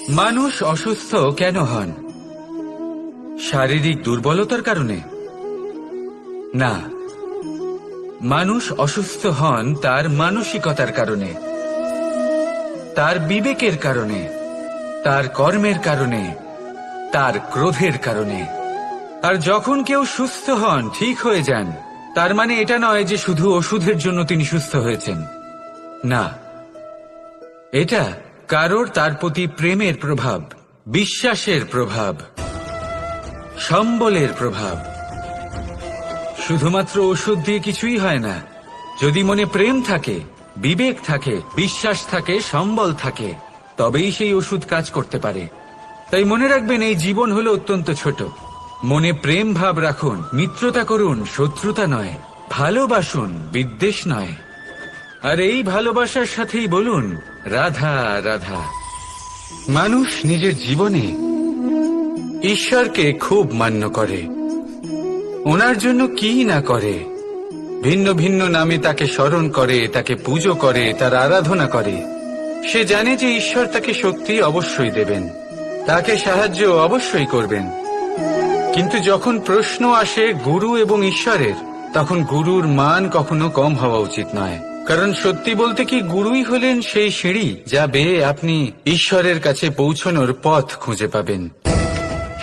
মানুষ অসুস্থ কেন হন? শারীরিক দুর্বলতার কারণে? না, মানুষ অসুস্থ হন তার মানসিকতার কারণে, তার বিবেকের কারণে, তার কর্মের কারণে, তার ক্রোধের কারণে। আর যখন কেউ সুস্থ হন, ঠিক হয়ে যান, তার মানে এটা নয় যে শুধু ওষুধের জন্য তিনি সুস্থ হয়েছেন। না, এটা কারোর তার প্রতি প্রেমের প্রভাব, বিশ্বাসের প্রভাব, সম্বলের প্রভাব। শুধুমাত্র ওষুধ দিয়ে কিছুই হয় না। যদি মনে প্রেম থাকে, বিবেক থাকে, বিশ্বাস থাকে, সম্বল থাকে, তবেই সেই ওষুধ কাজ করতে পারে। তাই মনে রাখবেন, এই জীবন হলো অত্যন্ত ছোট। মনে প্রেম ভাব রাখুন, মিত্রতা করুন, শত্রুতা নয়। ভালোবাসুন, বিদ্বেষ নয়। আর এই ভালোবাসার সাথেই বলুন রাধা রাধা। মানুষ নিজের জীবনে ঈশ্বরকে খুব মান্য করে, ওনার জন্য কি না করে। ভিন্ন ভিন্ন নামে তাকে স্মরণ করে, তাকে পুজো করে, তার আরাধনা করে। সে জানে যে ঈশ্বর তাকে শক্তি অবশ্যই দেবেন, তাকে সাহায্য অবশ্যই করবেন। কিন্তু যখন প্রশ্ন আসে গুরু এবং ঈশ্বরের, তখন গুরুর মান কখনো কম হওয়া উচিত নয়। কারণ সত্যি বলতে কি, গুরুই হলেন সেই সিঁড়ি যা বেয়ে আপনি ঈশ্বরের কাছে পৌঁছানোর পথ খুঁজে পাবেন।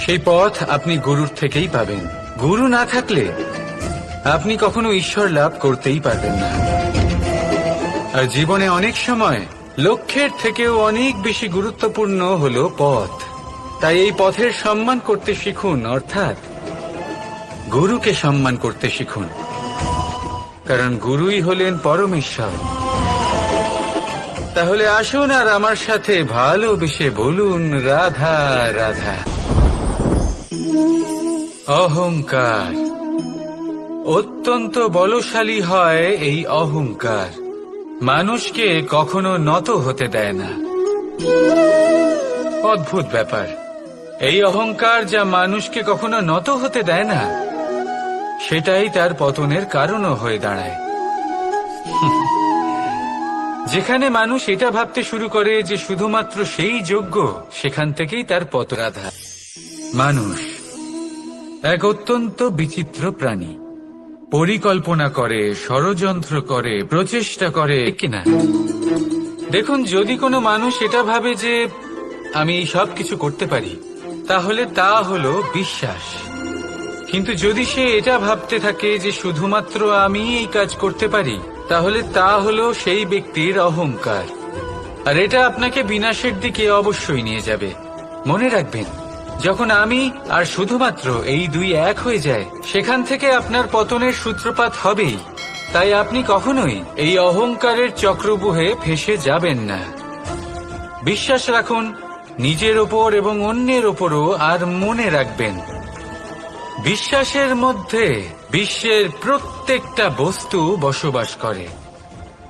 সেই পথ আপনি গুরুর থেকেই পাবেন। গুরু না থাকলে আপনি কখনো ঈশ্বর লাভ করতেই পারবেন না। আর জীবনে অনেক সময় লক্ষ্যের থেকেও অনেক বেশি গুরুত্বপূর্ণ হলো পথ। তাই এই পথের সম্মান করতে শিখুন, অর্থাৎ গুরুকে সম্মান করতে শিখুন। কারণ গুরুই হলেন পরমেশ্বর। তাহলে আসুন আর আমার সাথে ভালোবেসে বলুন রাধা রাধা। অহংকার অত্যন্ত বলশালী হয়। এই অহংকার মানুষকে কখনো নত হতে দেয় না। অদ্ভুত ব্যাপার, এই অহংকার যা মানুষকে কখনো নত হতে দেয় না, সেটাই তার পতনের কারণও হয়ে দাঁড়ায়। যেখানে মানুষ এটা ভাবতে শুরু করে যে শুধুমাত্র সেই যোগ্য, সেখান থেকেই তার পতরাধা। মানুষ এক অত্যন্ত বিচিত্র প্রাণী। পরিকল্পনা করে, ষড়যন্ত্র করে, প্রচেষ্টা করে কিনা। দেখুন, যদি কোনো মানুষ এটা ভাবে যে আমি সব কিছু করতে পারি, তাহলে তা হলো বিশ্বাস। কিন্তু যদি সে এটা ভাবতে থাকে যে শুধুমাত্র আমি এই কাজ করতে পারি, তাহলে তা হলো সেই ব্যক্তির অহংকার। আর এটা আপনাকে বিনাশের দিকে অবশ্যই নিয়ে যাবে। মনে রাখবেন, যখন আমি আর শুধুমাত্র এই দুই এক হয়ে যায়, সেখান থেকে আপনার পতনের সূত্রপাত হবেই। তাই আপনি কখনোই এই অহংকারের চক্রব্যূহে ফেঁসে যাবেন না। বিশ্বাস রাখুন নিজের ওপর এবং অন্যের ওপরও। আর মনে রাখবেন, বিশ্বাসের মধ্যে বিশ্বের প্রত্যেকটা বস্তু বসবাস করে।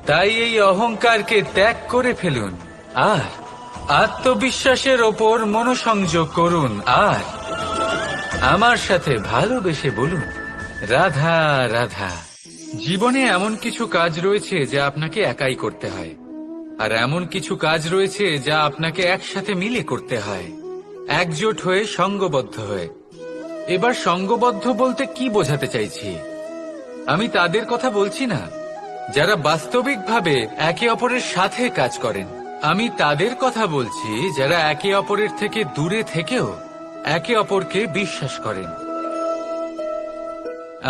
তাই এই অহংকারকে ত্যাগ করে ফেলুন আর আত্মবিশ্বাসের ওপর মনোসংযোগ করুন। আর আমার সাথে ভালোবেসে বলুন রাধা রাধা। জীবনে এমন কিছু কাজ রয়েছে যা আপনাকে একাই করতে হয়, আর এমন কিছু কাজ রয়েছে যা আপনাকে একসাথে মিলে করতে হয়, একজোট হয়ে, সঙ্গবদ্ধ হয়ে। এবার সঙ্গবদ্ধ বলতে কি বোঝাতে চাইছি? আমি তাদের কথা বলছি না যারা বাস্তবিকভাবে একে অপরের সাথে কাজ করেন। আমি তাদের কথা বলছি যারা একে অপরের থেকে দূরে থেকেও একে অপরকে বিশ্বাস করেন।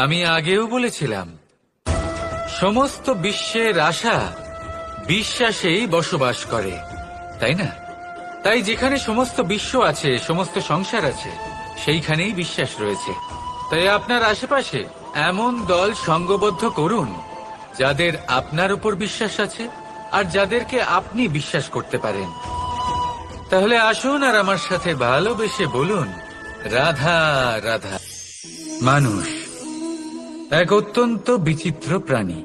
আমি আগেও বলেছিলাম, সমস্ত বিশ্বের আশা বিশ্বাসেই বসবাস করে, তাই না? তাই যেখানে সমস্ত বিশ্ব আছে, সমস্ত সংসার আছে, সেইখানেই বিশ্বাস রয়েছে। তাই আপনার আশেপাশে এমন দল সঙ্গবদ্ধ করুন যাদের আপনার উপর বিশ্বাস আছে আর যাদেরকে আপনি বিশ্বাস করতে পারেন। তাহলে আসুন আর আমার সাথে ভালোবেসে বলুন রাধা রাধা। মানুষ এক অত্যন্ত বিচিত্র প্রাণী।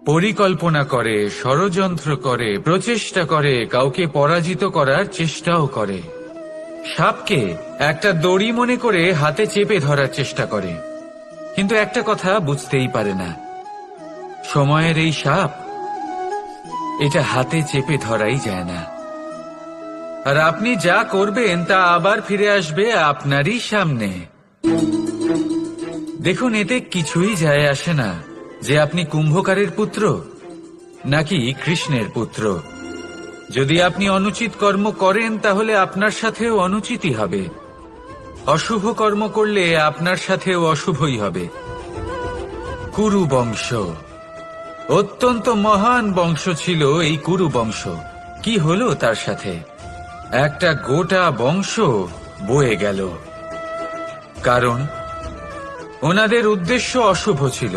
পরিকল্পনা করে, ষড়যন্ত্র করে, প্রচেষ্টা করে, কাউকে পরাজিত করার চেষ্টাও করে। সাপকে একটা দড়ি মনে করে হাতে চেপে ধরার চেষ্টা করে, কিন্তু একটা কথা বুঝতেই পারে না, সময়ের এই সাপ, এটা হাতে চেপে ধরাই যায় না। আর আপনি যা করবেন তা আবার ফিরে আসবে আপনারই সামনে। দেখুন, এতে কিছুই যায় আসে না যে আপনি কুম্ভকারের পুত্র নাকি কৃষ্ণের পুত্র। যদি আপনি অনুচিত কর্ম করেন তাহলে আপনার সাথেও অনুচিতই হবে, অশুভ কর্ম করলে আপনার সাথেও অশুভই হবে। কুরু বংশ অত্যন্ত মহান বংশ ছিল। এই কুরু বংশ কি হলো তার সাথে? একটা গোটা বংশ বয়ে গেল, কারণ ওনাদের উদ্দেশ্য অশুভ ছিল।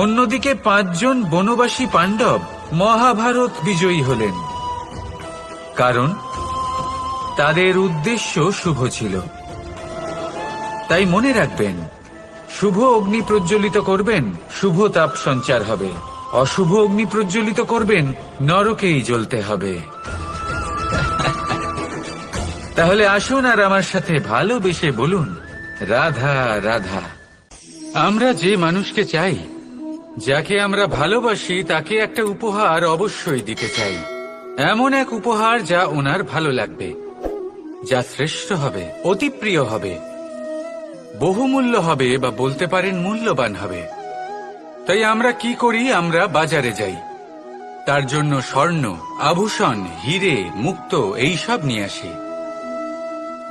অন্যদিকে 5 জন বনবাসী পাণ্ডব মহাভারত বিজয়ী হলেন, কারণ তাদের উদ্দেশ্য শুভ ছিল। তাই মনে রাখবেন, শুভ অগ্নি প্রজ্বলিত করবেন, শুভ তাপ সঞ্চার হবে। অশুভ অগ্নি প্রজ্বলিত করবেন, নরকেই জ্বলতে হবে। তাহলে আসুন আর আমার সাথে ভালোবেসে বলুন, রাধা রাধা। আমরা যে মানুষকে চাই, যাকে আমরা ভালোবাসি, তাকে একটা উপহার অবশ্যই দিতে চাই। এমন এক উপহার যা ওনার ভালো লাগবে, যা শ্রেষ্ঠ হবে, অতি প্রিয় হবে, বহুমূল্য হবে, বা বলতে পারেন মূল্যবান হবে। তাই আমরা কি করি? আমরা বাজারে যাই, তার জন্য স্বর্ণ, আভূষণ, হিরে, মুক্ত এইসব নিয়ে আসি।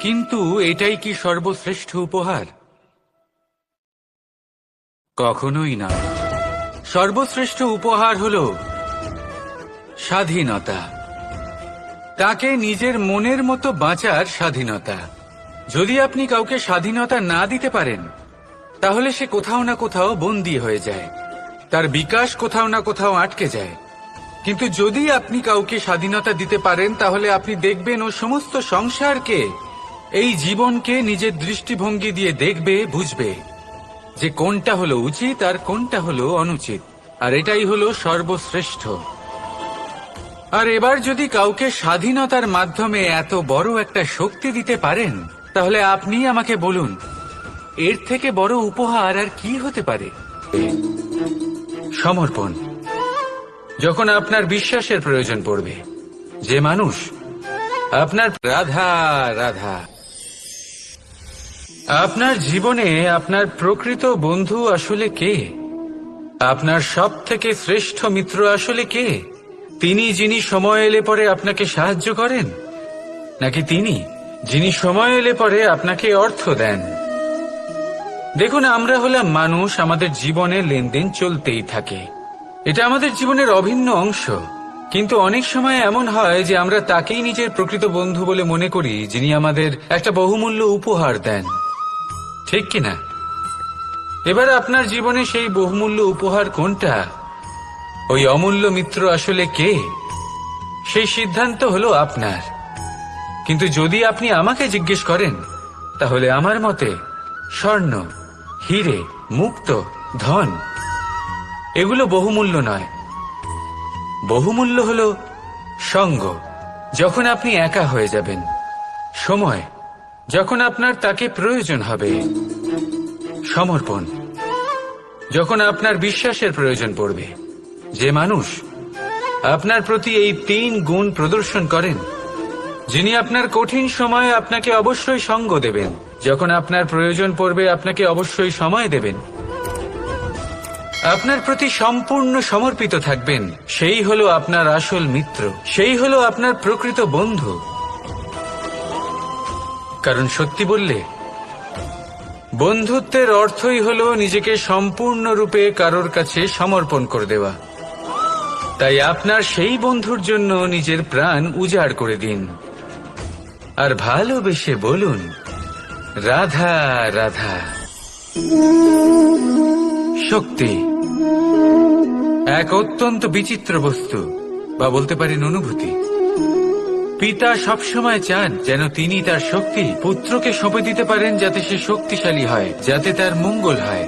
কিন্তু এটাই কি সর্বশ্রেষ্ঠ উপহার? কখনোই না। সর্বশ্রেষ্ঠ উপহার হল স্বাধীনতা, তাকে নিজের মনের মতো বাঁচার স্বাধীনতা। যদি আপনি কাউকে স্বাধীনতা না দিতে পারেন, তাহলে সে কোথাও না কোথাও বন্দী হয়ে যায়, তার বিকাশ কোথাও না কোথাও আটকে যায়। কিন্তু যদি আপনি কাউকে স্বাধীনতা দিতে পারেন, তাহলে আপনি দেখবেন ও সমস্ত সংসারকে, এই জীবনকে নিজের দৃষ্টিভঙ্গি দিয়ে দেখবে, বুঝবে যে কোনটা হলো উচিত আর কোনটা হলো অনুচিত। আর এটাই হলো সর্বশ্রেষ্ঠ। আর এবার যদি কাউকে স্বাধীনতার মাধ্যমে এত বড় একটা শক্তি দিতে পারেন, তাহলে আপনি আমাকে বলুন, এর থেকে বড় উপহার আর কি হতে পারে? সমর্পণ। যখন আপনার বিশ্বাসের প্রয়োজন পড়বে, যে মানুষ আপনার রাধা রাধা, আপনার জীবনে আপনার প্রকৃত বন্ধু আসলে কে? আপনার সব থেকে শ্রেষ্ঠ মিত্র আসলে কে? তিনি যিনি সময় এলে পরে আপনাকে সাহায্য করেন, নাকি তিনি যিনি সময় এলে পরে আপনাকে অর্থ দেন? দেখুন, আমরা হলাম মানুষ, আমাদের জীবনে লেনদেন চলতেই থাকে। এটা আমাদের জীবনের অভিন্ন অংশ। কিন্তু অনেক সময় এমন হয় যে আমরা তাকেই নিজের প্রকৃত বন্ধু বলে মনে করি, যিনি আমাদের একটা বহুমূল্য উপহার দেন, ঠিক কিনা? এবার আপনার জীবনে সেই বহুমূল্য উপহার কোনটা, ওই অমূল্য মিত্র আসলে কে, সেই সিদ্ধান্ত হলো আপনার। কিন্তু যদি আপনি আমাকে জিজ্ঞেস করেন, তাহলে আমার মতে স্বর্ণ, হিরে, মুক্ত, ধন এগুলো বহুমূল্য নয়। বহুমূল্য হলো সঙ্গ, যখন আপনি একা হয়ে যাবেন, সময়, যখন আপনার তাকে প্রয়োজন হবে, সমর্পণ, যখন আপনার বিশ্বাসের প্রয়োজন পড়বে। যে মানুষ আপনার প্রতি এই 3 গুণ প্রদর্শন করেন, যিনি আপনার কঠিন সময়ে আপনাকে অবশ্যই সঙ্গ দেবেন, যখন আপনার প্রয়োজন পড়বে আপনাকে অবশ্যই সময় দেবেন, আপনার প্রতি সম্পূর্ণ সমর্পিত থাকবেন, সেই হলো আপনার আসল মিত্র, সেই হলো আপনার প্রকৃত বন্ধু। কারণ সত্যি বললে, বন্ধুত্বের অর্থই হলো নিজেকে সম্পূর্ণরূপে কারোর কাছে সমর্পণ করে দেওয়া। তাই আপনার সেই বন্ধুর জন্য নিজের প্রাণ উজাড় করে দিন, আর ভালোবেসে বলুন, রাধা রাধা। শক্তি এক অত্যন্ত বিচিত্র বস্তু, বা বলতে পারেন অনুভূতি। পিতা সবসময় চান যেন তিনি তার শক্তি পুত্রকে সঁপে দিতে পারেন, যাতে সে শক্তিশালী হয়, যাতে তার মঙ্গল হয়।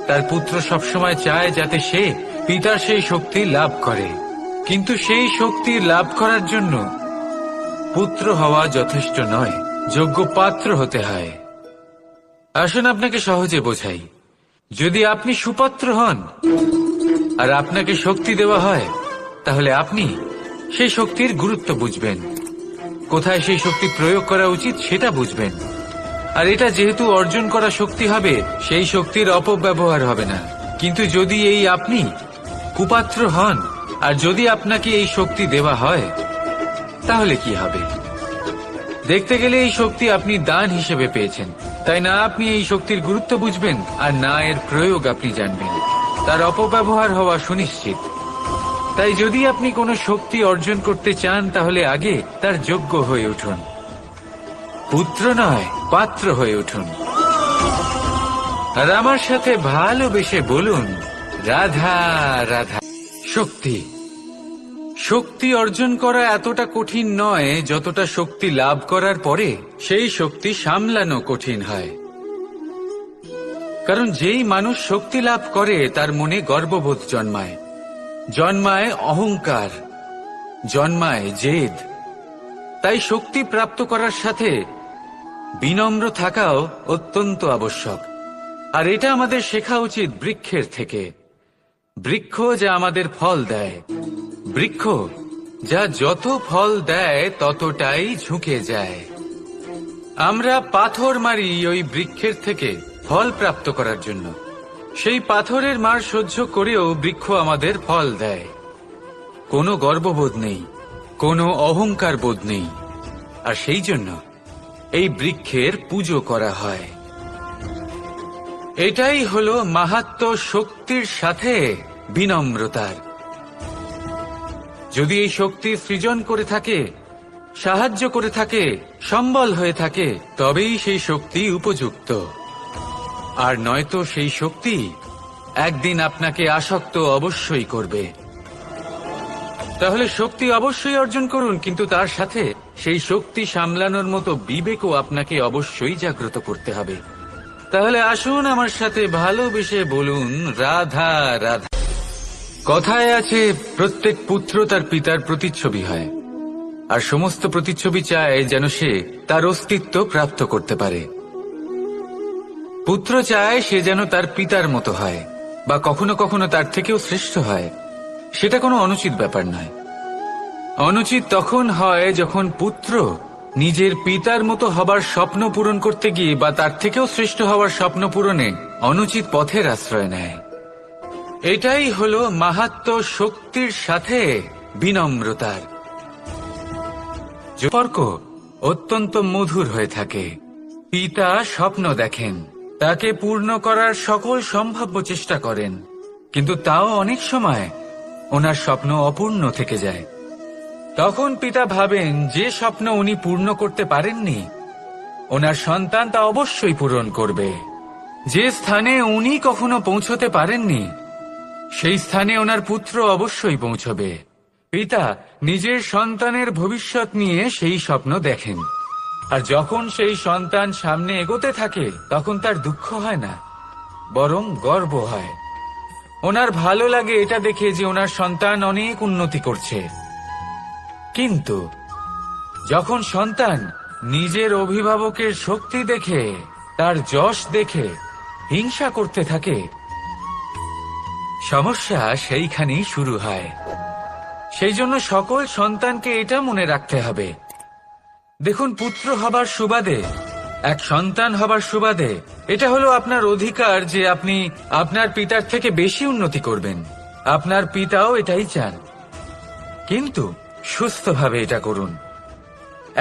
তার পুত্র সবসময় চায় যাতে সে পিতার সেই শক্তি লাভ করে। কিন্তু সেই শক্তি লাভ করার জন্য পুত্র হওয়া যথেষ্ট নয়, যোগ্য পাত্র হতে হয়। আসুন আপনাকে সহজে বোঝাই। যদি আপনি সুপাত্র হন আর আপনাকে শক্তি দেওয়া হয়, তাহলে আপনি সেই শক্তির গুরুত্ব বুঝবেন। কোথায় সেই শক্তি প্রয়োগ করা উচিত সেটা বুঝবেন। আর এটা যেহেতু অর্জন করা শক্তি হবে, সেই শক্তির অপব্যবহার হবে না। কিন্তু যদি এই আপনি কুপাত্র হন আর যদি আপনাকে এই শক্তি দেওয়া হয়, তাহলে কি হবে? দেখতে গেলে এই শক্তি আপনি দান হিসেবে পেয়েছেন, তাই না আপনি এই শক্তির গুরুত্ব বুঝবেন আর না এর প্রয়োগ আপনি জানবেন। তার অপব্যবহার হওয়া সুনিশ্চিত। তাই যদি আপনি কোনো শক্তি অর্জন করতে চান, তাহলে আগে তার যোগ্য হয়ে উঠুন। পুত্র নয়, পাত্র হয়ে উঠুন। আর আমার সাথে ভালোবেসে বলুন, রাধা রাধা। শক্তি শক্তি অর্জন করা এতটা কঠিন নয় যতটা শক্তি লাভ করার পরে সেই শক্তি সামলানো কঠিন হয়। কারণ যেই মানুষ শক্তি লাভ করে তার মনে গর্ববোধ জন্মায়, জন্মায় অহংকার, জন্মায় জেদ। তাই শক্তি প্রাপ্ত করার সাথে বিনম্র থাকাও অত্যন্ত আবশ্যক। আর এটা আমাদের শেখা উচিত বৃক্ষের থেকে। বৃক্ষ যা আমাদের ফল দেয়, বৃক্ষ যা যত ফল দেয় ততটাই ঝুঁকে যায়। আমরা পাথর মারি ওই বৃক্ষের থেকে ফল প্রাপ্ত করার জন্য। সেই পাথরের মার সহ্য করেও বৃক্ষ আমাদের ফল দেয়। কোনো গর্ববোধ নেই, কোনো অহংকার বোধ নেই। আর সেই জন্য এই বৃক্ষের পুজো করা হয়। এটাই হলো মাহাত্ম্য শক্তির সাথে বিনম্রতার। যদি এই শক্তি সৃজন করে থাকে, সাহায্য করে থাকে, সম্বল হয়ে থাকে, তবেই সেই শক্তি উপযুক্ত। আর নয়তো সেই শক্তি একদিন আপনাকে আসক্ত অবশ্যই করবে। তাহলে শক্তি অবশ্যই অর্জন করুন, কিন্তু তার সাথে সেই শক্তি সামলানোর মতো বিবেকও আপনাকে অবশ্যই জাগ্রত করতে হবে। তাহলে আসুন আমার সাথে ভালোবেসে বলুন, রাধা রাধা। কথায় আছে, প্রত্যেক পুত্র তার পিতার প্রতিচ্ছবি হয়, আর সমস্ত প্রতিচ্ছবি চায় যেন সে তার অস্তিত্ব প্রাপ্ত করতে পারে। পুত্র চায় সে যেন তার পিতার মতো হয়, বা কখনো কখনো তার থেকেও শ্রেষ্ঠ হয়। সেটা কোনো অনুচিত ব্যাপার নয়। অনুচিত তখন হয় যখন পুত্র নিজের পিতার মতো হবার স্বপ্ন পূরণ করতে গিয়ে বা তার থেকেও শ্রেষ্ঠ হওয়ার স্বপ্ন পূরণে অনুচিত পথের আশ্রয় নেয়। এটাই হলো মাহাত্ম্য শক্তির সাথে বিনম্রতার। সম্পর্ক অত্যন্ত মধুর হয়ে থাকে। পিতা স্বপ্ন দেখেন, তাকে পূর্ণ করার সকল সম্ভাব্য চেষ্টা করেন, কিন্তু তাও অনেক সময় ওনার স্বপ্ন অপূর্ণ থেকে যায়। তখন পিতা ভাবেন যে স্বপ্ন উনি পূর্ণ করতে পারেননি, ওনার সন্তান তা অবশ্যই পূরণ করবে। যে স্থানে উনি কখনো পৌঁছতে পারেননি, সেই স্থানে ওনার পুত্র অবশ্যই পৌঁছবে। পিতা নিজের সন্তানের ভবিষ্যৎ নিয়ে সেই স্বপ্ন দেখেন, আর যখন সেই সন্তান সামনে এগোতে থাকে তখন তার দুঃখ হয় না, বরং গর্ব হয়। ওনার ভালো লাগে এটা দেখে যে ওনার সন্তান অনেক উন্নতি করছে। কিন্তু যখন সন্তান নিজের অভিভাবকের শক্তি দেখে, তার যশ দেখে হিংসা করতে থাকে, সমস্যা সেইখানেই শুরু হয়। সেই জন্য সকল সন্তানকে এটা মনে রাখতে হবে, দেখুন, পুত্র হবার সুবাদে, এক সন্তান হবার সুবাদে এটা হলো আপনার অধিকার যে আপনি আপনার পিতার থেকে বেশি উন্নতি করবেন। আপনার পিতাও এটাই চান, কিন্তু সুস্থভাবে এটা করুন।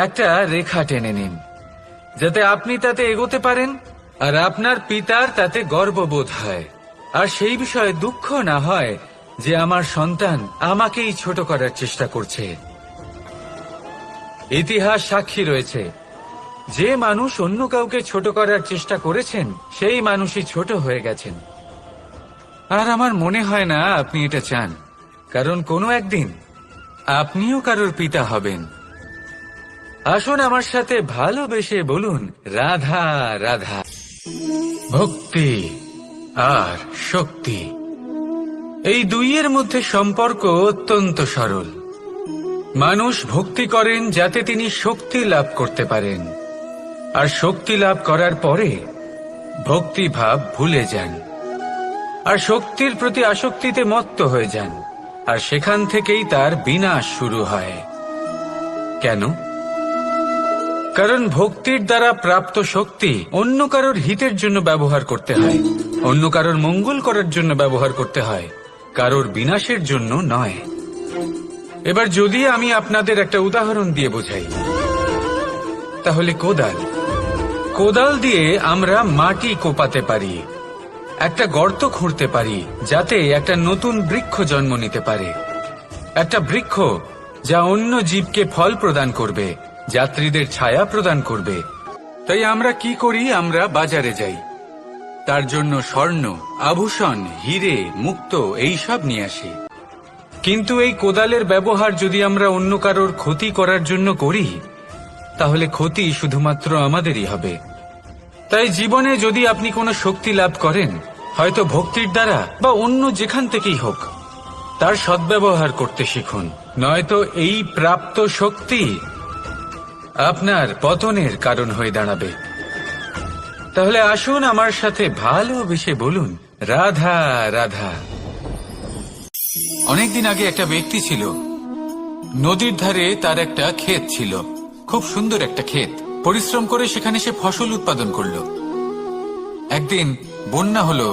একটা রেখা টেনে নিন যাতে আপনি তাতে এগোতে পারেন আর আপনার পিতার তাতে গর্ববোধ হয়, আর সেই বিষয়ে দুঃখ না হয় যে আমার সন্তান আমাকেই ছোট করার চেষ্টা করছে। ইতিহাস সাক্ষী রয়েছে, যে মানুষ অন্য কাউকে ছোট করার চেষ্টা করেছেন সেই মানুষই ছোট হয়ে গেছেন। আর আমার মনে হয় না আপনি এটা চান, কারণ কোনো একদিন আপনিও কারোর পিতা হবেন। আসুন আমার সাথে ভালোবেসে বলুন, রাধা রাধা। ভক্তি আর শক্তি, এই দুইয়ের মধ্যে সম্পর্ক অত্যন্ত সরল। মানুষ ভক্তি করেন যাতে তিনি শক্তি লাভ করতে পারেন, আর শক্তি লাভ করার পরে ভক্তিভাব ভুলে যান, আর শক্তির প্রতি আসক্তিতে মত্ত হয়ে যান, আর সেখান থেকেই তার বিনাশ শুরু হয়। কেন? কারণ ভক্তির দ্বারা প্রাপ্ত শক্তি অন্য কারোর হিতের জন্য ব্যবহার করতে হয়, অন্য কারোর মঙ্গল করার জন্য ব্যবহার করতে হয়, কারোর বিনাশের জন্য নয়। এবার যদি আমি আপনাদের একটা উদাহরণ দিয়ে বোঝাই, তাহলে কোদাল দিয়ে আমরা মাটি কোপাতে পারি, একটা গর্ত খুঁড়তে পারি যাতে একটা নতুন বৃক্ষ জন্ম নিতে পারে, একটা বৃক্ষ যা অন্য জীবকে ফল প্রদান করবে, যাত্রীদের ছায়া প্রদান করবে। তাই আমরা কি করি? আমরা বাজারে যাই, তার জন্য স্বর্ণ, আভূষণ, হিরে, মুক্ত এইসব নিয়ে আসি। কিন্তু এই কোদালের ব্যবহার যদি আমরা অন্য কারোর ক্ষতি করার জন্য করি, তাহলে ক্ষতি শুধুমাত্র আমাদেরই হবে। তাই জীবনে যদি আপনি কোনো শক্তি লাভ করেন, হয়তো ভক্তির দ্বারা বা অন্য যেখান থেকেই হোক, তার সদ্ব্যবহার করতে শিখুন, নয়তো এই প্রাপ্ত শক্তি আপনার পতনের কারণ হয়ে দাঁড়াবে। তাহলে আসুন আমার সাথে ভালোবেসে বলুন, রাধা রাধা। অনেকদিন আগে একটা ব্যক্তি ছিল, নদীর ধারে তার একটা ক্ষেত ছিল, খুব সুন্দর একটা ক্ষেত। পরিশ্রম করে সেখানে সে ফসল উৎপাদন করলো। একদিন বন্যা হলো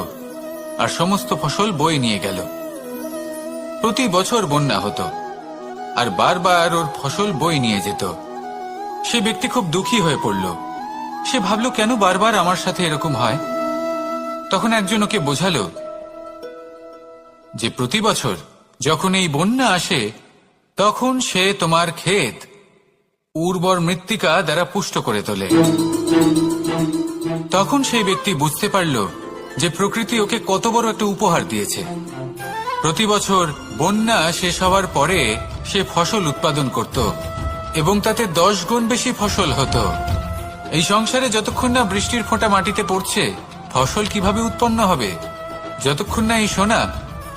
আর সমস্ত ফসল বয়ে নিয়ে গেল। প্রতি বছর বন্যা হতো আর বারবার ওর ফসল বয়ে নিয়ে যেত। সে ব্যক্তি খুব দুঃখী হয়ে পড়ল। সে ভাবল, কেন বারবার আমার সাথে এরকম হয়? তখন একজন ওকে বোঝালো যে প্রতি বছর যখন এই বন্যা আসে, তখন সে তোমার ক্ষেত উর্বর মৃত্তিকা দ্বারা পুষ্ট করে তোলে। তখন সেই ব্যক্তি বুঝতে পারল যে প্রকৃতি ওকে কত বড় একটা উপহার দিয়েছে। প্রতি বছর বন্যা শেষ হওয়ার পরে সে ফসল উৎপাদন করত এবং তাতে 10 গুণ বেশি ফসল হতো। এই সংসারে যতক্ষণ না বৃষ্টির ফোঁটা মাটিতে পড়ছে, ফসল কিভাবে উৎপন্ন হবে? যতক্ষণ না এই সোনা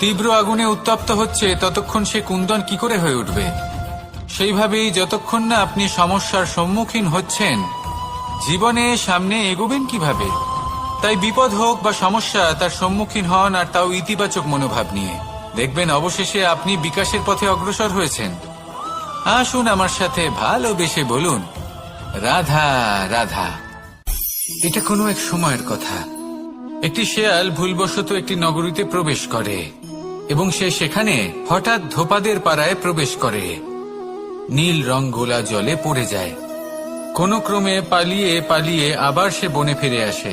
তীব্র আগুনে উত্তপ্ত হচ্ছে, ততক্ষণ সে কুন্দন কি করে হয়ে উঠবে? সেইভাবেই যতক্ষণ না আপনি সমস্যার সম্মুখীন হচ্ছেন, জীবনে সামনে এগোবেন কিভাবে? তাই বিপদ হোক বা সমস্যা, তার সম্মুখীন হন, আর তাও ইতিবাচক মনোভাব নিয়ে। দেখবেন অবশেষে আপনি বিকাশের পথে অগ্রসর হয়েছেন। আসুন আমার সাথে ভালোবেসে বলুন, রাধা রাধা। এটা কোনো এক সময়ের কথা। একটি শেয়াল ভুলবশত একটি নগরীতে প্রবেশ করে এবং সে সেখানে হঠাৎ ধোপাদের পাড়ায় প্রবেশ করে। নীল রং গোলা জলে পড়ে যায়। কোনো ক্রমে পালিয়ে পালিয়ে আবার সে বনে ফিরে আসে।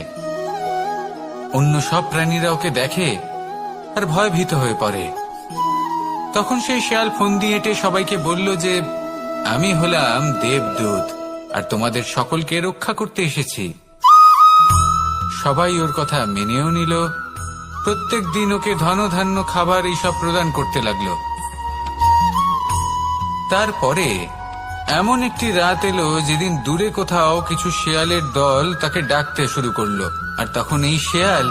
অন্য সব প্রাণীরা ওকে দেখে আর ভয়ভীত হয়ে পড়ে। তখন সেই শেয়াল ফন্দি এঁটে সবাইকে বলল যে, আমি হলাম দেবদূত আর তোমাদের সকলকে রক্ষা করতে এসেছি। সবাই ওর কথা মেনেও নিল। প্রত্যেক দিন ওকে ধনধান্য খাবার এইসব প্রদান করতে লাগলো। তারপরে এমন একটি রাত এলো যেদিন দূরে কোথাও কিছু শেয়ালের দল তাকে ডাকতে শুরু করলো। আর তখন এই শেয়াল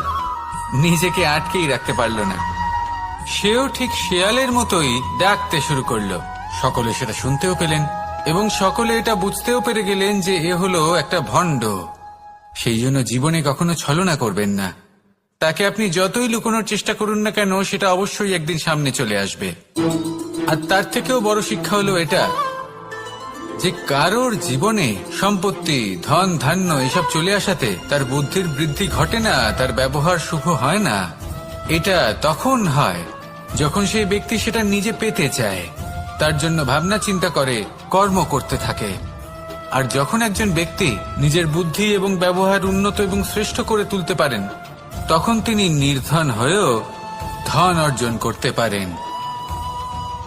নিজেকে আটকেই রাখতে পারল না। সেও ঠিক শেয়ালের মতোই ডাকতে শুরু করলো। সকলে সেটা শুনতেও পেলেন এবং সকলে এটা বুঝতেও পেরে গেলেন যে এ হলো একটা ভণ্ড। সেই জন্য জীবনে কখনো ছলনা করবেন না। তাকে আপনি যতই লুকোনোর চেষ্টা করুন না কেন, সেটা অবশ্যই একদিন সামনে চলে আসবে। আর তার থেকেও বড় শিক্ষা হলো এটা যে কারোর জীবনে সম্পত্তি, ধন ধান্য এসব চলে আসাতে তার বুদ্ধির বৃদ্ধি ঘটে না, তার ব্যবহার শুভ হয় না। এটা তখন হয় যখন সেই ব্যক্তি সেটা নিজে পেতে চায়, তার জন্য ভাবনা চিন্তা করে, কর্ম করতে থাকে। আর যখন একজন ব্যক্তি নিজের বুদ্ধি এবং ব্যবহার উন্নত এবং শ্রেষ্ঠ করে তুলতে পারেন, তখন তিনি নির্ধন হয়েও ধন অর্জন করতে পারেন।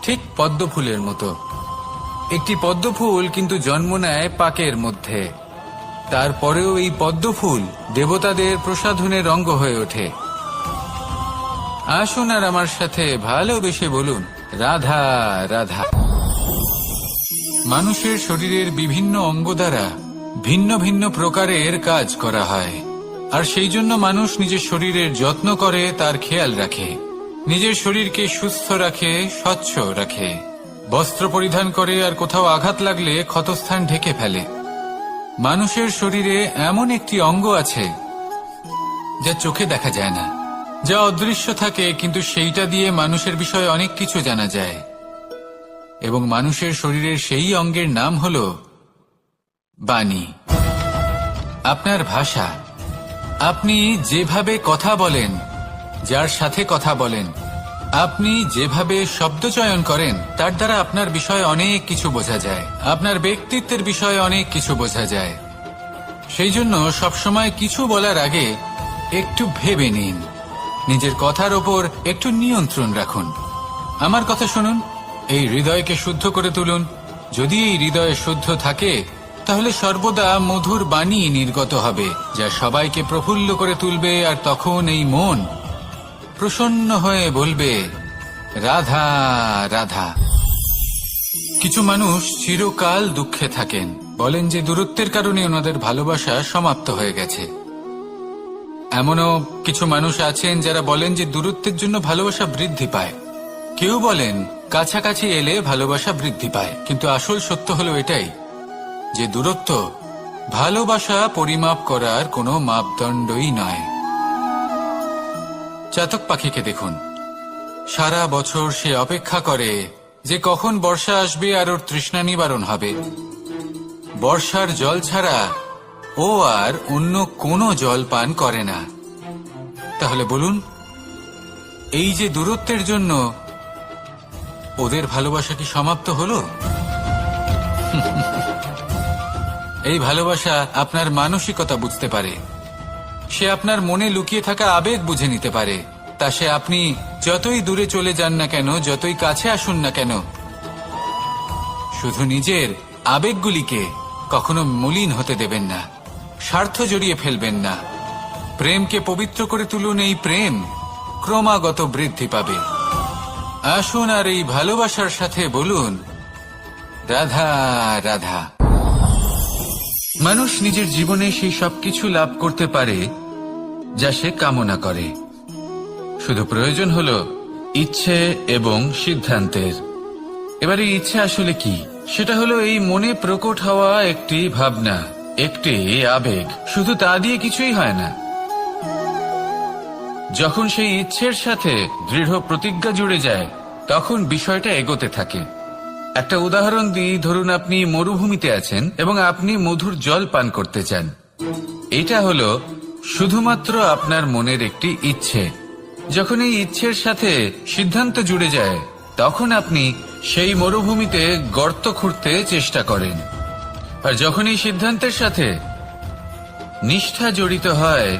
ঠিক পদ্মফুলের মতো। একটি পদ্মফুল কিন্তু জন্ম নেয় পাকের মধ্যে। তারপরেও এই পদ্মফুল দেবতাদের প্রসাধনের অঙ্গ হয়ে ওঠে। আসুন আর আমার সাথে ভালোবেসে বলুন, রাধা রাধা। মানুষের শরীরের বিভিন্ন অঙ্গ দ্বারা ভিন্ন ভিন্ন প্রকারের কাজ করা হয়। আর সেই জন্য মানুষ নিজের শরীরের যত্ন করে, তার খেয়াল রাখে, নিজের শরীরকে সুস্থ রাখে, স্বচ্ছ রাখে, বস্ত্র পরিধান করে, আর কোথাও আঘাত লাগলে ক্ষতস্থান ঢেকে ফেলে। মানুষের শরীরে এমন একটি অঙ্গ আছে যা চোখে দেখা যায় না, যা অদৃশ্য থাকে, কিন্তু সেইটা দিয়ে মানুষের বিষয়ে অনেক কিছু জানা যায়। এবং মানুষের শরীরের সেই অঙ্গের নাম হল বাণী, আপনার ভাষা, আপনি যেভাবে কথা বলেন, যার সাথে কথা বলেন, আপনি যেভাবে শব্দ চয়ন করেন, তার দ্বারা আপনার বিষয়ে অনেক কিছু বোঝা যায়, আপনার ব্যক্তিত্বের বিষয়ে অনেক কিছু বোঝা যায়। সেই জন্য সবসময় কিছু বলার আগে একটু ভেবে নিন, নিজের কথার ওপর একটু নিয়ন্ত্রণ রাখুন। আমার কথা শুনুন, এই হৃদয়কে শুদ্ধ করে তুলুন। যদি এই হৃদয় শুদ্ধ থাকে, তাহলে সর্বদা মধুর বাণী নির্গত হবে, যা সবাইকে প্রফুল্ল করে তুলবে। আর তখন এই মন প্রসন্ন হয়ে বলবে, রাধা রাধা। কিছু মানুষ চিরকাল দুঃখে থাকেন, বলেন যে দূরত্বের কারণে ওনাদের ভালোবাসা সমাপ্ত হয়ে গেছে। এমনও কিছু মানুষ আছেন যারা বলেন যে দূরত্বের জন্য ভালোবাসা বৃদ্ধি পায়। কেউ বলেন কাছাকাছি এলে ভালোবাসা বৃদ্ধি পায়। কিন্তু আসল সত্য হলো এটাই যে দূরত্ব ভালোবাসা পরিমাপ করার কোনো মাপদণ্ডই নয়। চাতক পাখিকে দেখুন, সারা বছর সে অপেক্ষা করে যে কখন বর্ষা আসবে আর ওর তৃষ্ণা নিবারণ হবে। বর্ষার জল ছাড়া ও আর অন্য কোনো জল পান করে না। তাহলে বলুন, এই যে দূরত্বের জন্য ওদের ভালোবাসা কি সমাপ্ত হলো? এই ভালোবাসা আপনার মানসিকতা বুঝতে পারে, সে আপনার মনে লুকিয়ে থাকা আবেগ বুঝে নিতে পারে। তা সে আপনি যতই দূরে চলে যান না কেন, যতই কাছে আসুন না কেন, শুধু নিজের আবেগগুলিকে কখনো মলিন হতে দেবেন না, স্বার্থ জড়িয়ে ফেলবেন না। প্রেমকে পবিত্র করে তুলুন, এই প্রেম ক্রমাগত বৃদ্ধি পাবে। আসুন আর এই ভালোবাসার সাথে বলুন, রাধা রাধা। মানুষ নিজের জীবনে সেই সবকিছু লাভ করতে পারে যা সে কামনা করে। শুধু প্রয়োজন হলো ইচ্ছে এবং সিদ্ধান্তের। এবারে ইচ্ছে আসলে কি? সেটা হলো এই মনে প্রকট হওয়া একটি ভাবনা, একটি আবেগ। শুধু তা দিয়ে কিছুই হয় না। যখন সেই ইচ্ছের সাথে দৃঢ় প্রতিজ্ঞা জুড়ে যায়, তখন বিষয়টা এগোতে থাকে। একটা উদাহরণ দিই, ধরুন আপনি মরুভূমিতে আছেন এবং আপনি মধুর জল পান করতে চান। এটা হলো শুধুমাত্র আপনার মনের একটি ইচ্ছে। যখন এই ইচ্ছের সাথে সিদ্ধান্ত জুড়ে যায়, তখন আপনি সেই মরুভূমিতে গর্ত খুঁড়তে চেষ্টা করেন। আর যখন এই সিদ্ধান্তের সাথে নিষ্ঠা জড়িত হয়,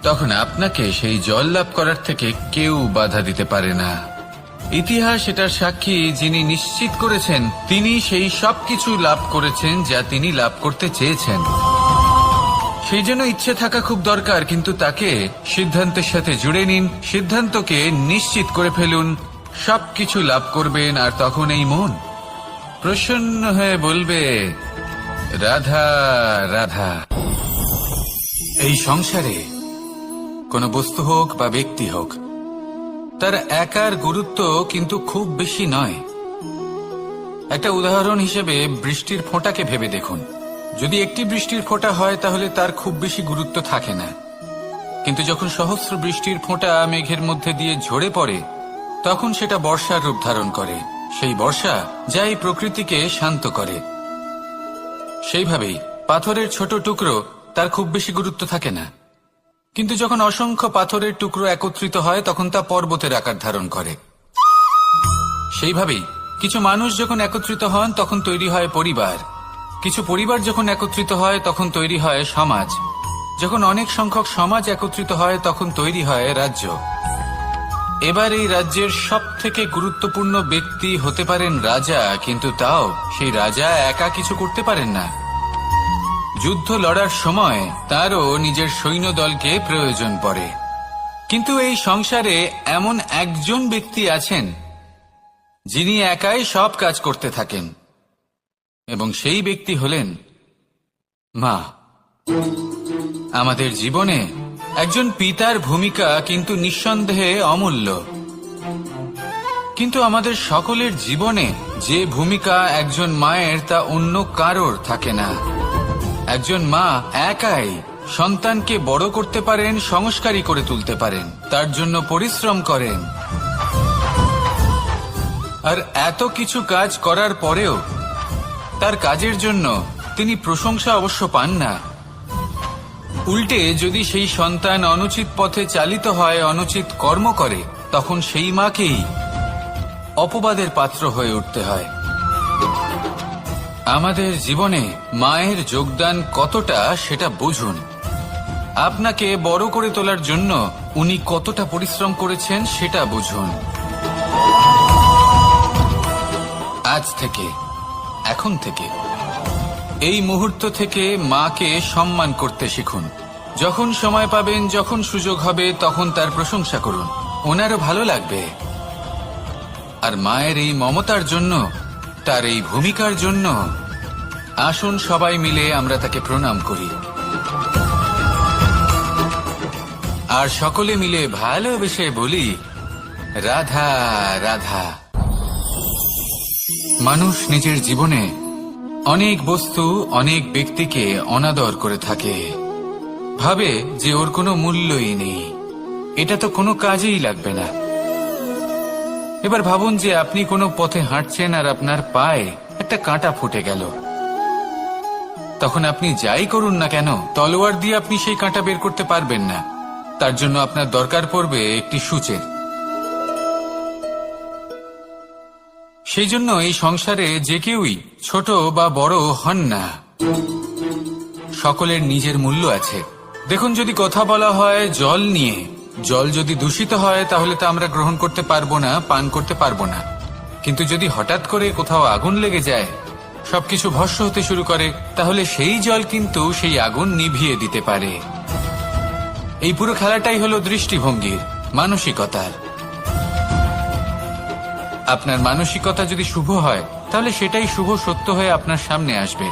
তখন আপনাকে সেই জল লাভ করার থেকে কেউ বাধা দিতে পারে না। ইতিহাস এটার সাক্ষী, যিনি নিশ্চিত করেছেন তিনি সেই সবকিছু লাভ করেছেন যা তিনি লাভ করতে চেয়েছেন। সেই জন্য ইচ্ছে থাকা খুব দরকার, কিন্তু তাকে সিদ্ধান্তের সাথে জুড়ে নিন, সিদ্ধান্তকে নিশ্চিত করে ফেলুন, সবকিছু লাভ করবেন। আর তখন এই মন প্রসন্ন হয়ে বলবে, রাধা রাধা। এই সংসারে কোনো বস্তু হোক বা ব্যক্তি হোক, তার একার গুরুত্ব কিন্তু খুব বেশি নয়। একটা উদাহরণ হিসেবে বৃষ্টির ফোঁটাকে ভেবে দেখুন। যদি একটি বৃষ্টির ফোঁটা হয় তাহলে তার খুব বেশি গুরুত্ব থাকে না, কিন্তু যখন সহস্র বৃষ্টির ফোঁটা মেঘের মধ্যে দিয়ে ঝরে পড়ে, তখন সেটা বর্ষার রূপ ধারণ করে। সেই বর্ষা যা এই প্রকৃতিকে শান্ত করে। সেইভাবেই পাথরের ছোট টুকরো, তার খুব বেশি গুরুত্ব থাকে না, কিন্তু যখন অসংখ্য পাথরের টুকরো একত্রিত হয় তখন তা পর্বতের আকার ধারণ করে। সেইভাবেই কিছু মানুষ যখন একত্রিত হন তখন তৈরি হয় পরিবার, কিছু পরিবার যখন একত্রিত হয় তখন তৈরি হয় সমাজ, যখন অনেক সংখ্যক সমাজ একত্রিত হয় তখন তৈরি হয় রাজ্য। এবার এই রাজ্যের সব থেকে গুরুত্বপূর্ণ ব্যক্তি হতে পারেন রাজা, কিন্তু তাও সেই রাজা একা কিছু করতে পারেন না। যুদ্ধ লড়ার সময় তারও নিজের সৈন্যদলকে প্রয়োজন পড়ে। কিন্তু এই সংসারে এমন একজন ব্যক্তি আছেন যিনি একাই সব কাজ করতে থাকেন, এবং সেই ব্যক্তি হলেন মা। আমাদের জীবনে একজন পিতার ভূমিকা কিন্তু নিঃসন্দেহে অমূল্য, কিন্তু আমাদের সকলের জীবনে যে ভূমিকা একজন মায়ের তা অন্য কারোর থাকে না। একজন মা একাই সন্তানকে বড় করতে পারেন, সংস্কারী করে তুলতে পারেন, তার জন্য পরিশ্রম করেন। আর এত কিছু কাজ করার পরেও তার কাজের জন্য তিনি প্রশংসা অবশ্য পান না। উল্টে যদি সেই সন্তান অনুচিত পথে চালিত হয়, অনুচিত কর্ম করে, তখন সেই মাকেই অপবাদের পাত্র হয়ে উঠতে হয়। আমাদের জীবনে মায়ের যোগদান কতটা সেটা বুঝুন। আপনাকে বড় করে তোলার জন্য উনি কতটা পরিশ্রম করেছেন সেটা বুঝুন। আজ থেকে, এখন থেকে, এই মুহূর্ত থেকে মাকে সম্মান করতে শিখুন। যখন সময় পাবেন, যখন সুযোগ হবে, তখন তার প্রশংসা করুন। ওনারও ভালো লাগবে। আর মায়ের এই মমতার জন্য, তার এই ভূমিকার জন্য আসুন সবাই মিলে আমরা তাকে প্রণাম করি, আর সকলে মিলে ভালোবেসে বলি, রাধা রাধা। মানুষ নিজের জীবনে অনেক বস্তু, অনেক ব্যক্তিকে অনাদর করে থাকে, ভাবে যে ওর কোনো মূল্যই নেই, এটা তো কোনো কাজেই লাগবে না। এবার ভাবুন যে আপনি কোনো পথে হাঁটছেন আর আপনার পায়ে একটা কাঁটা ফুটে গেল। তখন আপনি যাই করুন না কেন, তলোয়ার দিয়ে আপনি সেই কাঁটা বের করতে পারবেন না। তার জন্য আপনার দরকার পড়বে একটি সূচের। সেই জন্য এই সংসারে যে কেউই ছোট বা বড় হন না, সকলের নিজের মূল্য আছে। দেখুন, যদি কথা বলা হয় জল নিয়ে, জল যদি দূষিত হয় তাহলে তা আমরা গ্রহণ করতে পারবো না, পান করতে পারবো না। কিন্তু যদি হঠাৎ করে কোথাও আগুন লেগে যায়, সবকিছু ভস্ম হতে শুরু করে, তাহলে সেই জল কিন্তু সেই আগুন নিভিয়ে দিতে পারে। এই পুরো খেলাটাই হলো দৃষ্টিভঙ্গির, মানসিকতার। আপনার মানসিকতা যদি শুভ হয়, তাহলে সেটাই শুভ সত্য হয়ে আপনার সামনে আসবে।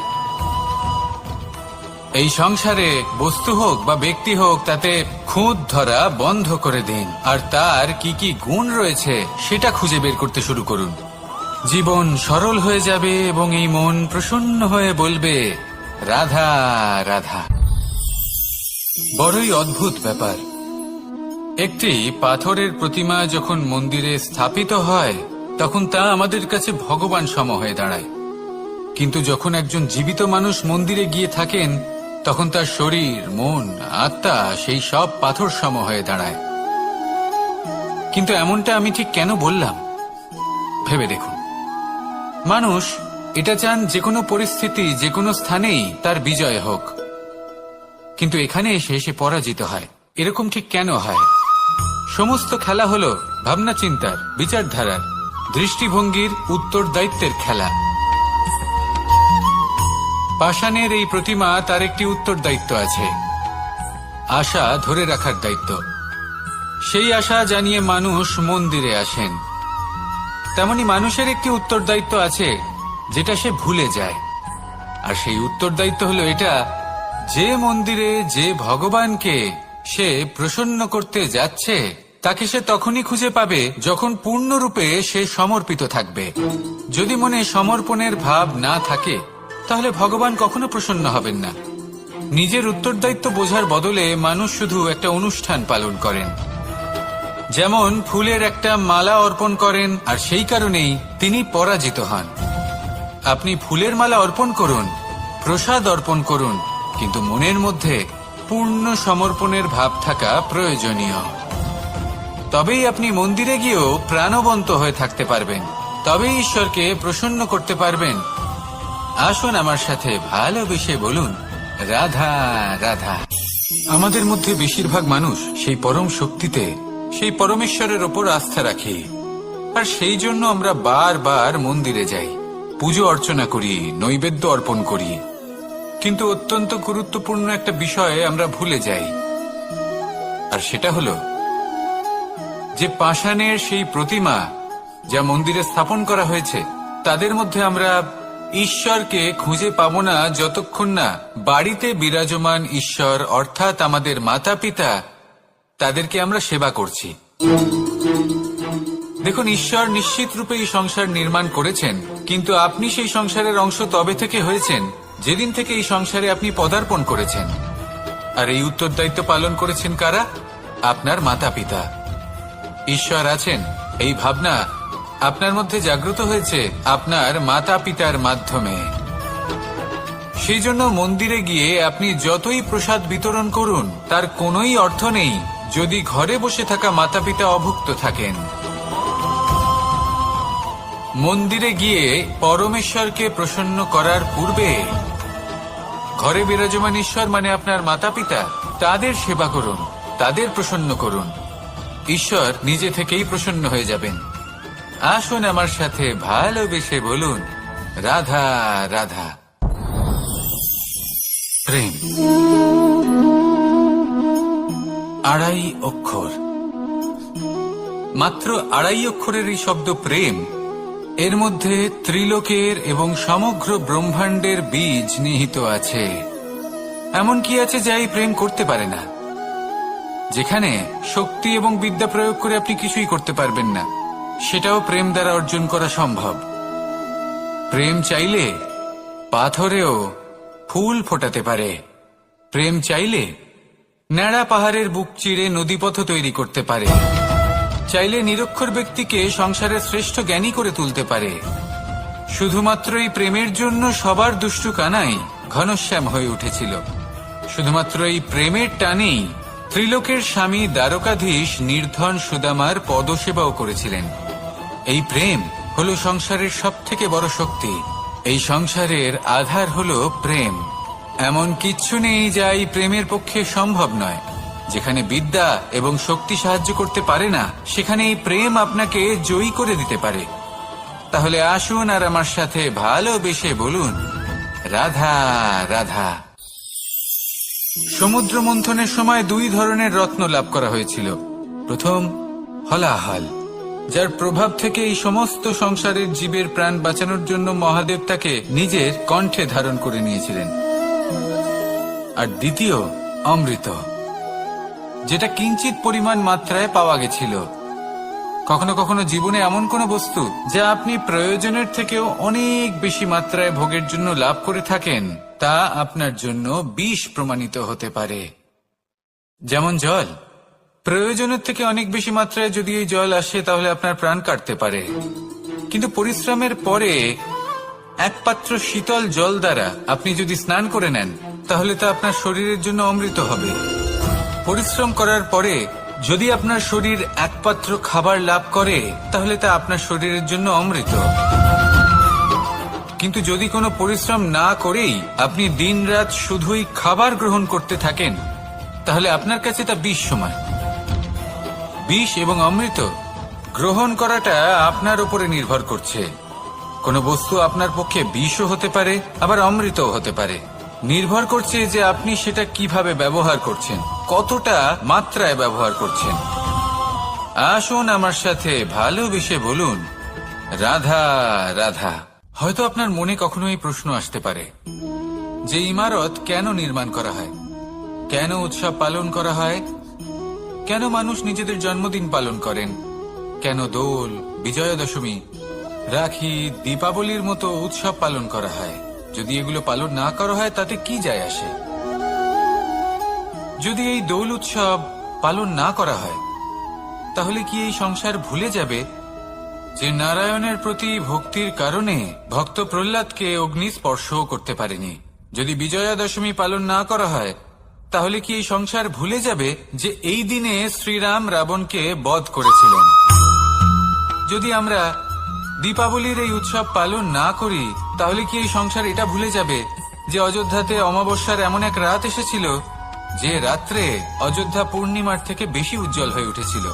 এই সংসারে বস্তু হোক বা ব্যক্তি হোক, তাতে খুঁত ধরা বন্ধ করে দিন, আর তার কি কি গুণ রয়েছে সেটা খুঁজে বের করতে শুরু করুন। জীবন সরল হয়ে যাবে এবং এই মন প্রসন্ন হয়ে বলবে, রাধা রাধা। বড়ই অদ্ভুত ব্যাপার। একটি পাথরের প্রতিমা যখন মন্দিরে স্থাপিত হয়, তখন তা আমাদের কাছে ভগবান সম হয়ে দাঁড়ায়। কিন্তু যখন একজন জীবিত মানুষ মন্দিরে গিয়ে থাকেন, তখন তার শরীর, মন, আত্মা সেই সব পাথর সম হয়ে দাঁড়ায়। কিন্তু এমনটা আমি ঠিক কেন বললাম ভেবে দেখুন। মানুষ এটা চান যে কোনো পরিস্থিতি, যে কোনো স্থানেই তার বিজয় হোক, কিন্তু এখানে এসে সে পরাজিত হয়। এরকম ঠিক কেন হয়? সমস্ত খেলা হলো ভাবনা চিন্তার, বিচারধারার, দৃষ্টিভঙ্গির, উত্তরদায়িত্বের খেলা। পাষাণের এই প্রতিমা, তার একটি উত্তরদায়িত্ব আছে, আশা ধরে রাখার দায়িত্ব। সেই আশা জানিয়ে মানুষ মন্দিরে আসেন। তেমনি মানুষের একটি উত্তরদায়িত্ব আছে, যেটা সে ভুলে যায়। আর সেই উত্তরদায়িত্ব হলো এটা, যে মন্দিরে যে ভগবানকে সে প্রসন্ন করতে যাচ্ছে, তাকে সে তখনই খুঁজে পাবে যখন পূর্ণরূপে সে সমর্পিত থাকবে। যদি মনে সমর্পণের ভাব না থাকে, তাহলে ভগবান কখনো প্রসন্ন হবেন না। নিজের উত্তরদায়িত্ব বোঝার বদলে মানুষ শুধু একটা অনুষ্ঠান পালন করেন। যেমন ফুলের একটা মালা অর্পণ করেন, আর সেই কারণেই তিনি পরাজিত হন। আপনি ফুলের মালা অর্পণ করুন, প্রসাদ অর্পণ করুন, কিন্তু মনের মধ্যে পূর্ণ সমর্পণের ভাব থাকা প্রয়োজনীয়। তবেই আপনি মন্দিরে গিয়েও প্রাণবন্ত হয়ে থাকতে পারবেন, তবেই ঈশ্বরকে প্রসন্ন করতে পারবেন। আসুন আমার সাথে ভালোবেসে বলুন, রাধা রাধা। আমাদের মধ্যে বেশিরভাগ মানুষ সেই পরম শক্তিতে, সেই পরমেশ্বরের ওপর আস্থা রাখি, আর সেই জন্য আমরা বারবার মন্দিরে যাই, পুজো অর্চনা করি, নৈবেদ্য অর্পণ করি। কিন্তু অত্যন্ত গুরুত্বপূর্ণ একটা বিষয়ে আমরা ভুলে যাই, আর সেটা হলো যে পাষাণের সেই প্রতিমা যা মন্দিরে স্থাপন করা হয়েছে, তাদের মধ্যে আমরা ঈশ্বরকে খুঁজে পাবো না যতক্ষণ না বাড়িতে বিরাজমান ঈশ্বর, অর্থাৎ আমাদের মাতা পিতা, তাদেরকে আমরা সেবা করছি। দেখুন, ঈশ্বর নিশ্চিত রূপে এই সংসার নির্মাণ করেছেন, কিন্তু আপনি সেই সংসারের অংশ তবে থেকে হয়েছেন যেদিন থেকে এই সংসারে আপনি পদার্পণ করেছেন। আর এই উত্তরদায়িত্ব পালন করেছেন কারা? আপনার মাতা পিতা। ঈশ্বর আছেন, এই ভাবনা আপনার মধ্যে জাগ্রত হয়েছে আপনার মাতা পিতার মাধ্যমে। সেই জন্য মন্দিরে গিয়ে আপনি যতই প্রসাদ বিতরণ করুন তার কোনোই অর্থ নেই যদি ঘরে বসে থাকা মাতা পিতা অভুক্ত থাকেন। মন্দিরে গিয়ে পরমেশ্বরকে প্রসন্ন করার পূর্বে ঘরে বিরাজমান ঈশ্বর মানে আপনার মাতা পিতা, তাদের সেবা করুন, তাদের প্রসন্ন করুন। ঈশ্বর নিজে থেকেই প্রসন্ন হয়ে যাবেন। আসুন আমার সাথে ভালোবেসে বলুন, রাধা রাধা। প্রেম 2.5 অক্ষর, মাত্র 2.5 অক্ষরের এই শব্দ প্রেম, এর মধ্যে ত্রিলোকের এবং সমগ্র ব্রহ্মাণ্ডের বীজ নিহিত আছে। এমন কি আছে যা এই প্রেম করতে পারে না? যেখানে শক্তি এবং বিদ্যা প্রয়োগ করে আপনি কিছুই করতে পারবেন না, সেটাও প্রেম দ্বারা অর্জন করা সম্ভব। প্রেম চাইলে পাথরেও ফুল ফোটাতে পারে। প্রেম চাইলে ন্যাড়া পাহাড়ের বুক চিরে নদীপথ তৈরি করতে পারে। চাইলে নিরক্ষর ব্যক্তিকে সংসারের শ্রেষ্ঠ জ্ঞানী করে তুলতে পারে। শুধুমাত্র এই প্রেমের জন্য সবার দুষ্টু কানাই ঘনশ্যাম হয়ে উঠেছিল। শুধুমাত্র এই প্রেমের টানেই ত্রিলোকের স্বামী দ্বারকাধীশ নির্ধন সুদামার পদসেবাও করেছিলেন। এই প্রেম হলো সংসারের সবথেকে বড় শক্তি। এই সংসারের আধার হলো প্রেম। এমন কিচ্ছু নেই যা এই প্রেমের পক্ষে সম্ভব নয়। যেখানে বিদ্যা এবং শক্তি সাহায্য করতে পারে না, সেখানে এই প্রেম আপনাকে জয়ী করে দিতে পারে। তাহলে আসুন আর আমার সাথে ভালোবেসে বলুন, রাধা রাধা। সমুদ্র মন্থনের সময় 2 ধরনের রত্ন লাভ করা হয়েছিল। প্রথম হলাহল, যার প্রভাব থেকে এই সমস্ত সংসারের জীবের প্রাণ বাঁচানোর জন্য মহাদেব তাকে নিজের কণ্ঠে ধারণ করে নিয়েছিলেন। আর দ্বিতীয় অমৃত, যেটা কিঞ্চিত পরিমাণ মাত্রায় পাওয়া গেছিল। কখনো কখনো জীবনে এমন কোন বস্তু যা আপনি প্রয়োজনের থেকেও অনেক বেশি মাত্রায় ভোগের জন্য লাভ করে থাকেন, তা আপনার জন্য বিষ প্রমাণিত হতে পারে। যেমন জল, প্রয়োজনের থেকে অনেক বেশি মাত্রায় যদি এই জল আসে তাহলে আপনার প্রাণ কাটতে পারে। কিন্তু পরিশ্রমের পরে এক পাত্র শীতল জল দ্বারা আপনি যদি স্নান করে নেন, তাহলে তা আপনার শরীরের জন্য অমৃত হবে। পরিশ্রম করার পরে যদি আপনার শরীর এক পাত্র খাবার লাভ করে, তাহলে তা আপনার শরীরের জন্য অমৃত। কিন্তু যদি কোনো পরিশ্রম না করেই আপনি দিনরাত শুধুই খাবার গ্রহণ করতে থাকেন, তাহলে আপনার কাছে তা বিষ সমান। বিষ এবং অমৃত গ্রহণ করাটা আপনার উপরে নির্ভর করছে। কোনো বস্তু আপনার পক্ষে বিষও হতে পারে, আবার অমৃতও হতে পারে। নির্ভর করছে যে আপনি সেটা কিভাবে ব্যবহার করছেন, কতটা মাত্রায় ব্যবহার করছেন। আসুন আমার সাথে ভালোবেসে বলুন, রাধা রাধা। হয়তো আপনার মনে কখনো এই প্রশ্ন আসতে পারে যে ইমারত কেন নির্মাণ করা হয়, কেন উৎসব পালন করা হয়, কেন মানুষ নিজেদের জন্মদিন পালন করেন, কেন দোল, বিজয়া দশমী, রাখি, দীপাবলির মতো উৎসব পালন করা হয়। যদি এগুলো পালন না করা হয় তাতে কি যায় আসে? যদি এই দোল উৎসব পালন না করা হয়, তাহলে কি এই সংসার ভুলে যাবে যে নারায়ণের প্রতি ভক্তির কারণে ভক্ত প্রহ্লাদকে অগ্নি স্পর্শও করতে পারেনি? যদি বিজয়া দশমী পালন না করা হয়, তাহলে কি এই সংসার ভুলে যাবে যে এই দিনে শ্রীরাম রাবণকে বধ করেছিলেন? যদি আমরা দীপাবলির এই উৎসব পালন না করি, তাহলে কি এই সংসার এটা ভুলে যাবে যে অযোধ্যাতে অমাবস্যার এমন এক রাত এসেছিল যে রাত্রে অযোধ্যা পূর্ণিমার থেকে বেশি উজ্জ্বল হয়ে উঠেছিল?